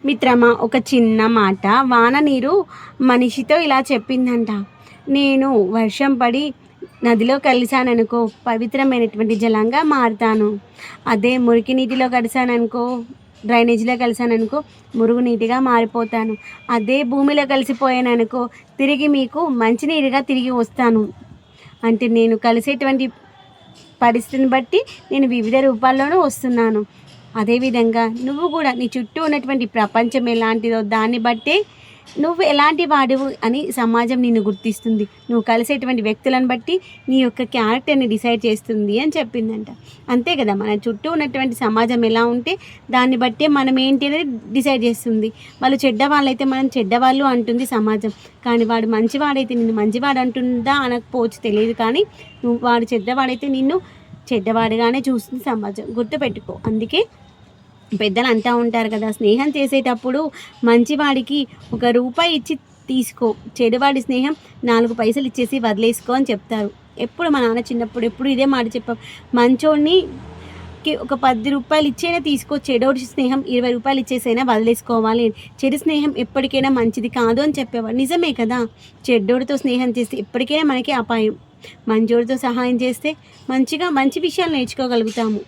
మిత్రమా, ఒక చిన్న మాట. వాన నీరు మనిషితో ఇలా చెప్పిందంట. నేను వర్షం పడి నదిలో కలిసాననుకో పవిత్రమైనటువంటి జలంగా మారుతాను. అదే మురికి నీటిలో కలిసాననుకో, డ్రైనేజీలో కలిసాననుకో మురుగునీటిగా మారిపోతాను. అదే భూమిలో కలిసిపోయాననుకో తిరిగి మీకు మంచినీరుగా తిరిగి వస్తాను. అంటే నేను కలిసేటువంటి పరిస్థితిని బట్టి నేను వివిధ రూపాల్లోనూ వస్తున్నాను. అదేవిధంగా నువ్వు కూడా నీ చుట్టూ ఉన్నటువంటి ప్రపంచం ఎలాంటిదో దాన్ని బట్టే నువ్వు ఎలాంటి వాడివు అని సమాజం నిన్ను గుర్తిస్తుంది. నువ్వు కలిసేటువంటి వ్యక్తులను బట్టి నీ యొక్క క్యారెక్టర్ని డిసైడ్ చేస్తుంది అని చెప్పిందంట. అంతే కదా, మన చుట్టూ ఉన్నటువంటి సమాజం ఎలా ఉంటే దాన్ని బట్టే మనం ఏంటి అనేది డిసైడ్ చేస్తుంది. వాళ్ళు చెడ్డవాళ్ళైతే మనం చెడ్డవాళ్ళు అంటుంది సమాజం. కానీ వాడు మంచివాడైతే నిన్ను మంచివాడు అంటుందా అనకపోవచ్చు, తెలియదు. కానీ నువ్వు వాడు చెడ్డవాడైతే నిన్ను చెడ్డవాడిగానే చూస్తుంది సమాజం. గుర్తుపెట్టుకో. అందుకే పెద్దలు అంటూ ఉంటారు కదా, స్నేహం చేసేటప్పుడు మంచివాడికి ₹1 ఇచ్చి తీసుకో, చెడువాడి స్నేహం 4 పైసలు ఇచ్చేసి వదిలేసుకో అని చెప్తారు. ఎప్పుడు మా నాన్న చిన్నప్పుడు ఎప్పుడు ఇదే మాట చెప్పాం. మంచోడికి ఒక ₹10 ఇచ్చైనా తీసుకో, చెడోడి స్నేహం ₹20 ఇచ్చేసైనా వదిలేసుకోవాలి. చెడు స్నేహం ఎప్పటికైనా మంచిది కాదు అని చెప్పేవాడు. నిజమే కదా, చెడ్డోడితో స్నేహం చేస్తే ఎప్పటికైనా మనకి అపాయం. మంచోడితో సహాయం చేస్తే మంచి విషయాలు నేర్చుకోగలుగుతాము.